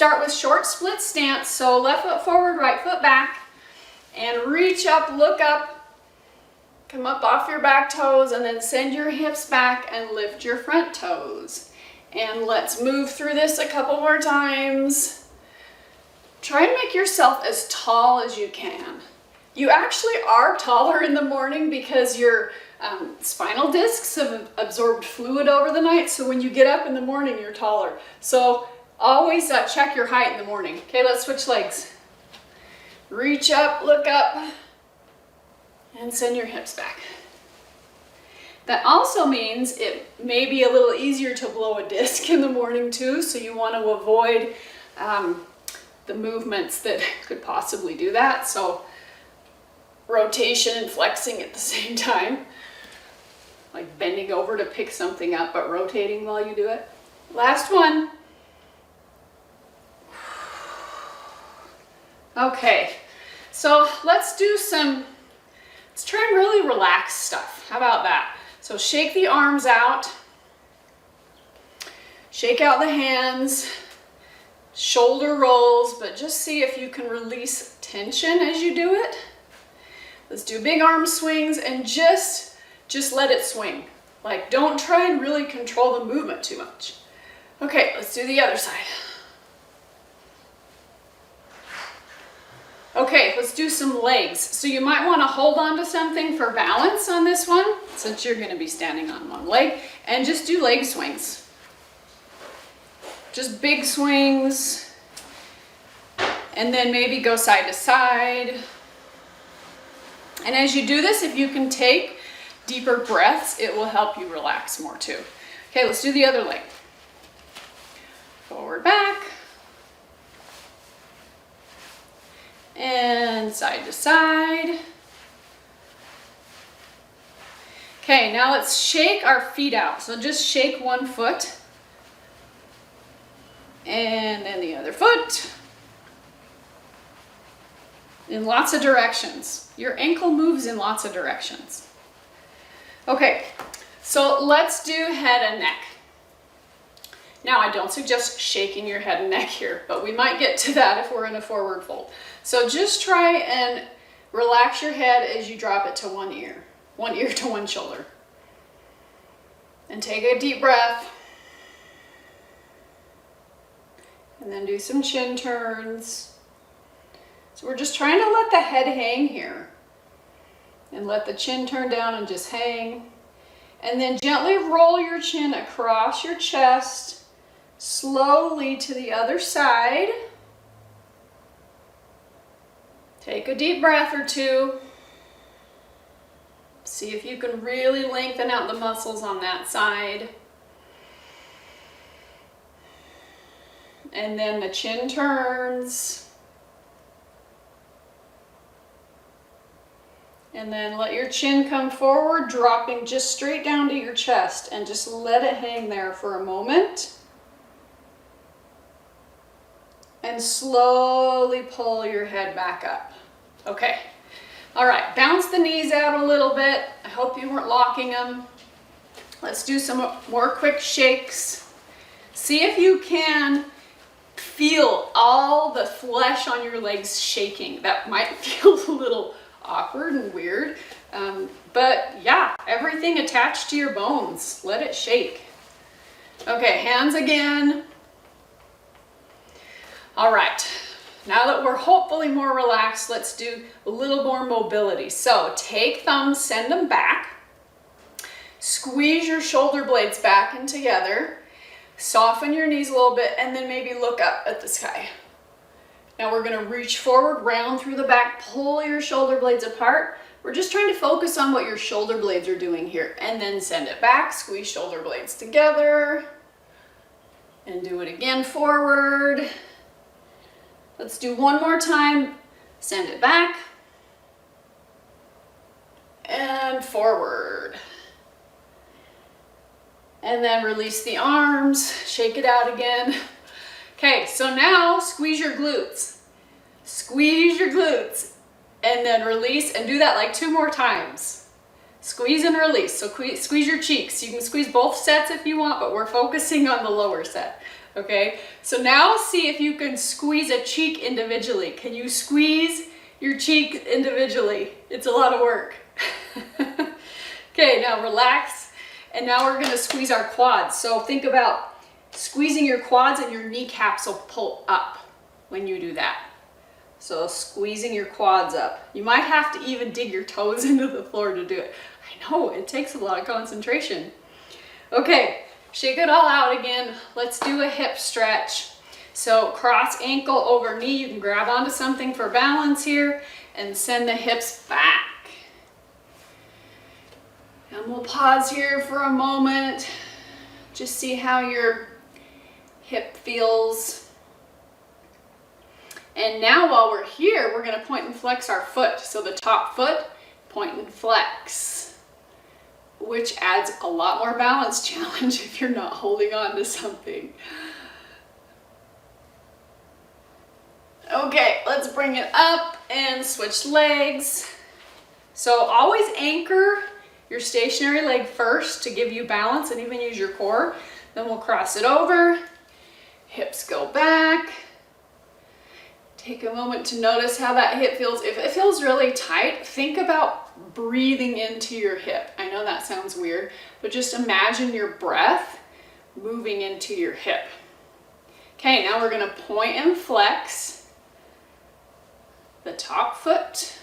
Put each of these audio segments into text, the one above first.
start with short split stance. So left foot forward, right foot back, and reach up, look up, come up off your back toes, and then send your hips back and lift your front toes. And let's move through this a couple more times. Try and make yourself as tall as you can. You actually are taller in the morning because your spinal discs have absorbed fluid over the night, so when you get up in the morning, you're taller. So always check your height in the morning. Okay, let's switch legs. Reach up, look up, and send your hips back. That also means it may be a little easier to blow a disc in the morning too, so you want to avoid the movements that could possibly do that. So rotation and flexing at the same time, like bending over to pick something up but rotating while you do it. Last one. Okay, so let's try and really relax stuff. How about that? So shake the arms out, shake out the hands, shoulder rolls, but just see if you can release tension as you do it. Let's do big arm swings and just let it swing. Like, don't try and really control the movement too much. Okay, let's do the other side. Okay, let's do some legs. So you might want to hold on to something for balance on this one, since you're going to be standing on one leg, and just do leg swings. Just big swings, and then maybe go side to side. And as you do this, if you can take deeper breaths, it will help you relax more too. Okay, let's do the other leg. Forward, back. And side to side. Okay, now let's shake our feet out. So just shake one foot. And then the other foot. In lots of directions. Your ankle moves in lots of directions. Okay, so let's do head and neck. Now, I don't suggest shaking your head and neck here, but we might get to that if we're in a forward fold. So just try and relax your head as you drop it to one ear to one shoulder. And take a deep breath. And then do some chin turns. So we're just trying to let the head hang here. And let the chin turn down and just hang. And then gently roll your chin across your chest. Slowly to the other side. Take a deep breath or two. See if you can really lengthen out the muscles on that side. And then the chin turns. And then let your chin come forward, dropping just straight down to your chest, and just let it hang there for a moment. And slowly pull your head back up. Okay. All right, bounce the knees out a little bit. I hope you weren't locking them. Let's do some more quick shakes. See if you can feel all the flesh on your legs shaking. That might feel a little awkward and weird, but yeah, everything attached to your bones. Let it shake. Okay, hands again. All right, now that we're hopefully more relaxed, let's do a little more mobility. So take thumbs, send them back. Squeeze your shoulder blades back and together. Soften your knees a little bit, and then maybe look up at the sky. Now we're going to reach forward, round through the back, pull your shoulder blades apart. We're just trying to focus on what your shoulder blades are doing here, and then send it back. Squeeze shoulder blades together, and do it again forward. Let's do one more time. Send it back, and forward. And then release the arms, shake it out again. Okay, so now squeeze your glutes. Squeeze your glutes, and then release, and do that like 2 more times. Squeeze and release, so squeeze your cheeks. You can squeeze both sets if you want, but we're focusing on the lower set. Okay, so now see if you can squeeze a cheek individually. Can you squeeze your cheek individually? It's a lot of work. Okay, now relax. And now we're gonna squeeze our quads. So think about squeezing your quads and your kneecaps will pull up when you do that. So squeezing your quads up. You might have to even dig your toes into the floor to do it. I know, it takes a lot of concentration. Okay, shake it all out again. Let's do a hip stretch. So cross ankle over knee. You can grab onto something for balance here and send the hips back. And we'll pause here for a moment. Just see how your hip feels. And now while we're here, we're gonna point and flex our foot. So the top foot, point and flex, which adds a lot more balance challenge if you're not holding on to something. Okay, let's bring it up and switch legs. So always anchor your stationary leg first to give you balance and even use your core. Then we'll cross it over, hips go back. Take a moment to notice how that hip feels. If it feels really tight, think about breathing into your hip. I know that sounds weird, but just imagine your breath moving into your hip. Okay, now we're gonna point and flex the top foot.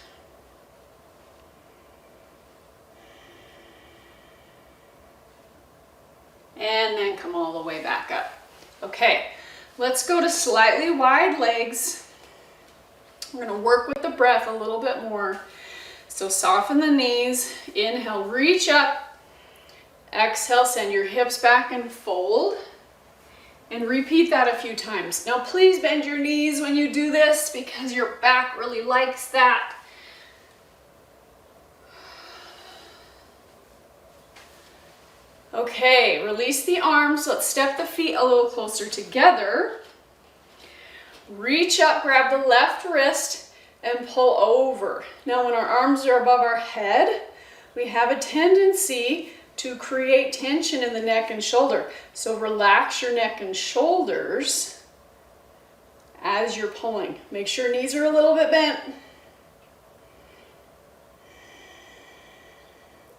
And then come all the way back up. Okay, let's go to slightly wide legs. We're gonna work with the breath a little bit more. So soften the knees, inhale, reach up. Exhale, send your hips back and fold. And repeat that a few times. Now please bend your knees when you do this because your back really likes that. Okay, release the arms. Let's step the feet a little closer together. Reach up, grab the left wrist and pull over. Now when our arms are above our head, we have a tendency to create tension in the neck and shoulder. So relax your neck and shoulders as you're pulling. Make sure knees are a little bit bent.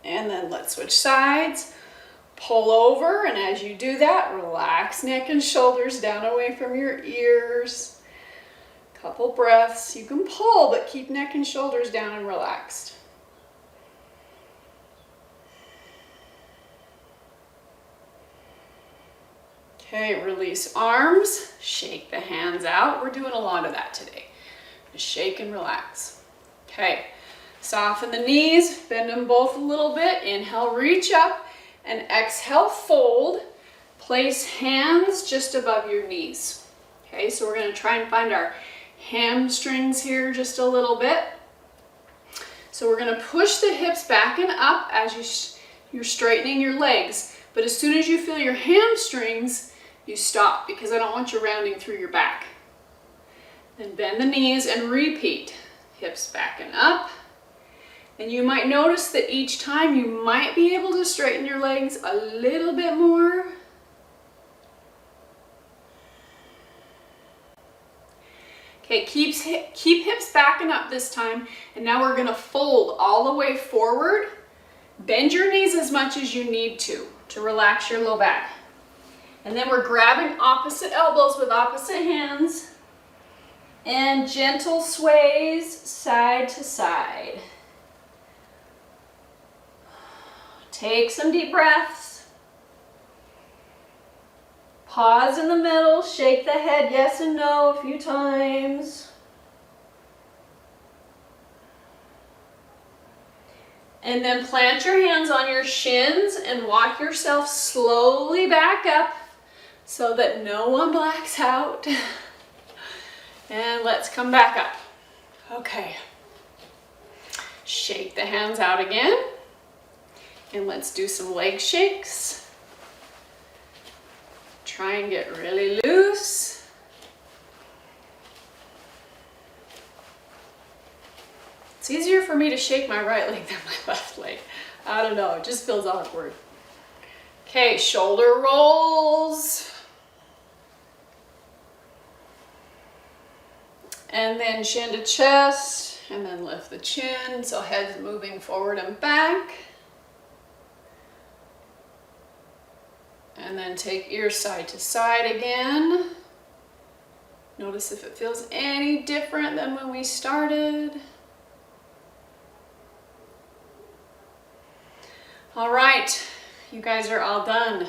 And then let's switch sides. Pull over, and as you do that, relax neck and shoulders down away from your ears. Couple breaths. You can pull, but keep neck and shoulders down and relaxed. Okay, release arms, shake the hands out. We're doing a lot of that today. Just shake and relax. Okay, soften the knees, bend them both a little bit. Inhale, reach up. And exhale, fold. Place hands just above your knees. Okay, so we're gonna try and find our hamstrings here just a little bit. So we're gonna push the hips back and up as you're straightening your legs. But as soon as you feel your hamstrings, you stop because I don't want you rounding through your back. Then bend the knees and repeat. Hips back and up. And you might notice that each time you might be able to straighten your legs a little bit more. Okay, keep hips back and up this time. And now we're gonna fold all the way forward. Bend your knees as much as you need to relax your low back. And then we're grabbing opposite elbows with opposite hands. And gentle sways side to side. Take some deep breaths. Pause in the middle, shake the head yes and no a few times. And then plant your hands on your shins and walk yourself slowly back up so that no one blacks out. And let's come back up. Okay. Shake the hands out again. And let's do some leg shakes. Try and get really loose. It's easier for me to shake my right leg than my left leg. I don't know, it just feels awkward. Okay, shoulder rolls. And then chin to chest, and then lift the chin, so head's moving forward and back. And then take ears side to side again. Notice if it feels any different than when we started. All right, you guys are all done.